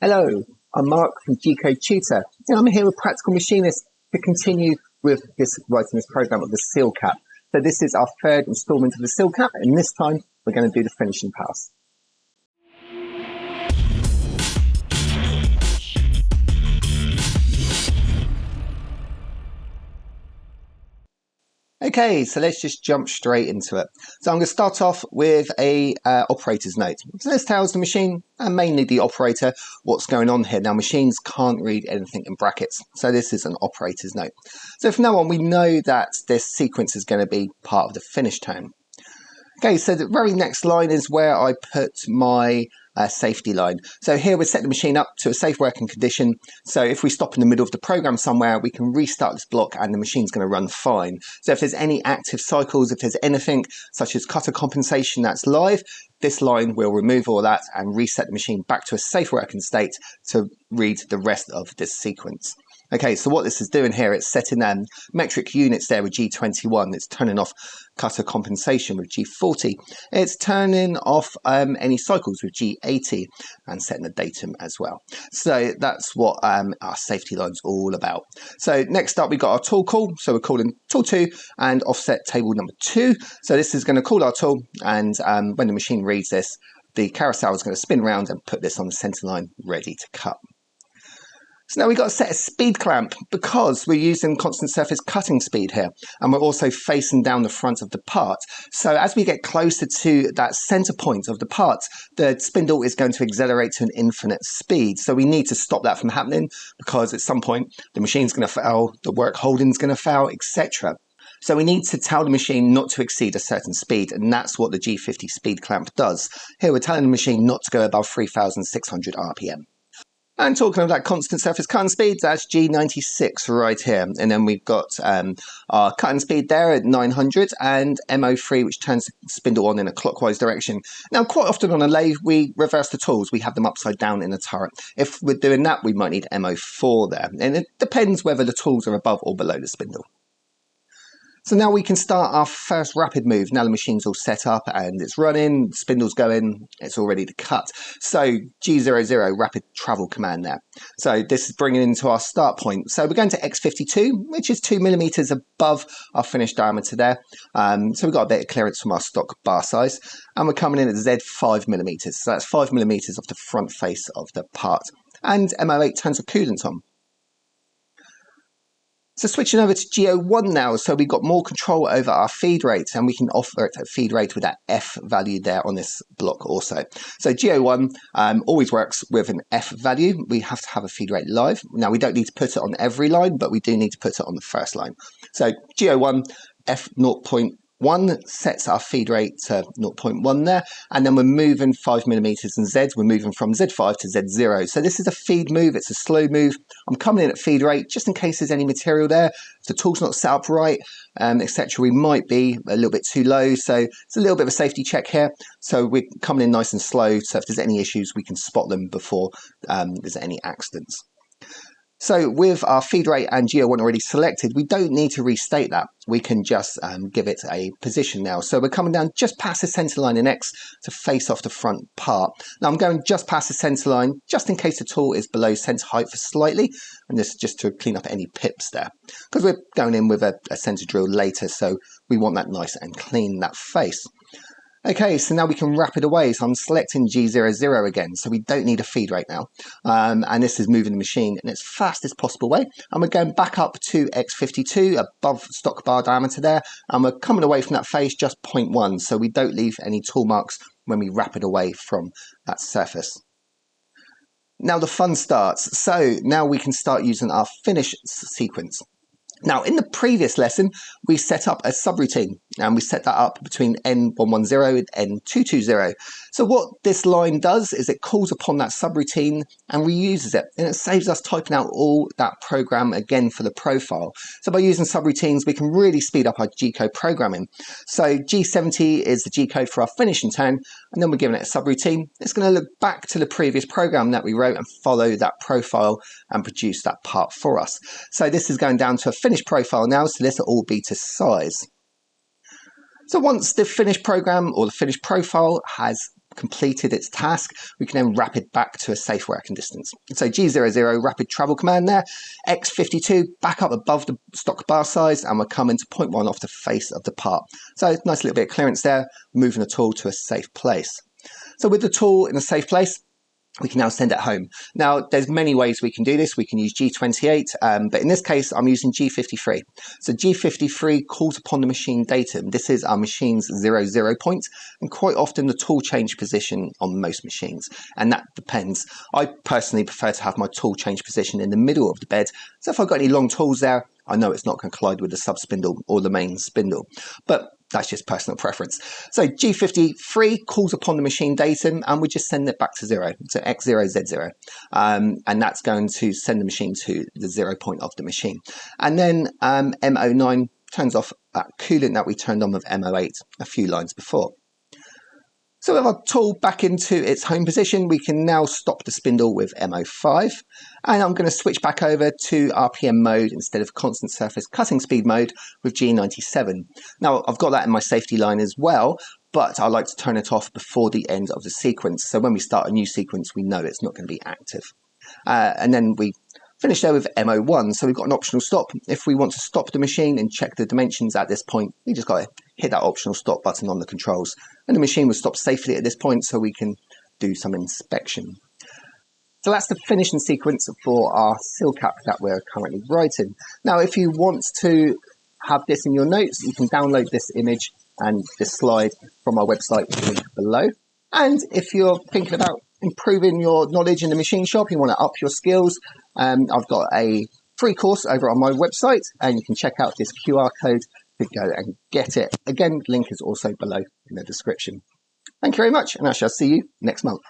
Hello, I'm Marc from G-Code Tutor, and I'm here with Practical Machinist to continue with writing this program of the seal cap. So this is our third installment of the seal cap, and this time we're going to do the finishing pass. Okay, so let's just jump straight into it. So I'm going to start off with a operator's note. So this tells the machine, and mainly the operator, what's going on here. Now, machines can't read anything in brackets, so this is an operator's note. So from now on, we know that this sequence is going to be part of the finish tone. Okay, so the very next line is where I put my safety line. So here we set the machine up to a safe working condition. So if we stop in the middle of the program somewhere, we can restart this block and the machine's going to run fine. So if there's any active cycles, if there's anything such as cutter compensation that's live, this line will remove all that and reset the machine back to a safe working state to read the rest of this sequence. Okay, so what this is doing here, it's setting metric units there with G21. It's turning off cutter compensation with G40. It's turning off any cycles with G80 and setting the datum as well. So that's what our safety line's all about. So next up, we've got our tool call. So we're calling tool 2 and offset table number 2. So this is going to call our tool, and when the machine reads this, the carousel is going to spin around and put this on the center line ready to cut. So now we've got to set a speed clamp because we're using constant surface cutting speed here, and we're also facing down the front of the part. So as we get closer to that center point of the part, the spindle is going to accelerate to an infinite speed. So we need to stop that from happening because at some point the machine's going to fail, the work holding's going to fail, etc. So we need to tell the machine not to exceed a certain speed, and that's what the G50 speed clamp does. Here we're telling the machine not to go above 3,600 RPM. And talking of that constant surface cutting speed, that's G96 right here. And then we've got our cutting speed there at 900 and MO3, which turns the spindle on in a clockwise direction. Now, quite often on a lathe, we reverse the tools. We have them upside down in a turret. If we're doing that, we might need MO4 there. And it depends whether the tools are above or below the spindle. So now we can start our first rapid move. Now the machine's all set up and it's running, the spindle's going, it's all ready to cut. So G00, rapid travel command there. So this is bringing into our start point. So we're going to X52, which is 2 millimeters above our finished diameter there. So we've got a bit of clearance from our stock bar size. And we're coming in at Z5 millimeters. So that's 5 millimeters off the front face of the part. And MO8 turns the coolant on. So switching over to G01 now, so we've got more control over our feed rate, and we can offer it a feed rate with that F value there on this block also. So G01 always works with an F value. We have to have a feed rate live. Now we don't need to put it on every line, but we do need to put it on the first line. So G01 F 0.1 sets our feed rate to 0.1 there, and then we're moving 5 millimeters in Z. We're moving from Z5 to Z0. So this is a feed move, it's a slow move. I'm coming in at feed rate just in case there's any material there. If the tool's not set up right, etc., we might be a little bit too low. So it's a little bit of a safety check here. So we're coming in nice and slow. So if there's any issues, we can spot them before there's any accidents. So with our feed rate and G01 already selected, we don't need to restate that. We can just give it a position now. So we're coming down just past the center line in X to face off the front part. Now I'm going just past the center line, just in case the tool is below center height for slightly, and this is just to clean up any pips there. Because we're going in with a center drill later, so we want that nice and clean, that face. Okay, so now we can wrap it away. So I'm selecting G00 again, so we don't need a feed rate now. And this is moving the machine in its fastest possible way. And we're going back up to X52, above stock bar diameter there. And we're coming away from that face just 0.1, so we don't leave any tool marks when we wrap it away from that surface. Now the fun starts. So now we can start using our finish sequence. Now, in the previous lesson, we set up a subroutine, and we set that up between N110 and N220. So what this line does is it calls upon that subroutine and reuses it, and it saves us typing out all that program again for the profile. So by using subroutines, we can really speed up our G-code programming. So G70 is the G-code for our finishing tone, and then we're giving it a subroutine. It's going to look back to the previous program that we wrote and follow that profile and produce that part for us. So this is going down to a finished profile now, so this will all be to size. So once the finished program or the finished profile has completed its task, we can then wrap it back to a safe working distance. So G00, rapid travel command there, X52 back up above the stock bar size, and we're coming to 0.1 off the face of the part. So nice little bit of clearance there, moving the tool to a safe place. So with the tool in a safe place, we can now send it home. Now, there's many ways we can do this. We can use G28, but in this case, I'm using G53. So G53 calls upon the machine datum. This is our machine's 00 point, and quite often the tool change position on most machines, and that depends. I personally prefer to have my tool change position in the middle of the bed, so if I've got any long tools there, I know it's not going to collide with the sub spindle or the main spindle. But that's just personal preference. So G53 calls upon the machine datum, and we just send it back to 0, so X0, Z0. And that's going to send the machine to the 0 point of the machine. And then M09 turns off that coolant that we turned on with M08 a few lines before. So with our tool back into its home position, we can now stop the spindle with M05. And I'm going to switch back over to RPM mode instead of constant surface cutting speed mode with G97. Now, I've got that in my safety line as well, but I like to turn it off before the end of the sequence. So when we start a new sequence, we know it's not going to be active. And then we finish there with M01. So we've got an optional stop. If we want to stop the machine and check the dimensions at this point, we just got to hit that optional stop button on the controls. And the machine will stop safely at this point so we can do some inspection. So that's the finishing sequence for our seal cap that we're currently writing. Now, if you want to have this in your notes, you can download this image and this slide from our website link below. And if you're thinking about improving your knowledge in the machine shop, you want to up your skills, I've got a free course over on my website, and you can check out this QR code to go and get it. Again, link is also below in the description. Thank you very much, and I shall see you next month.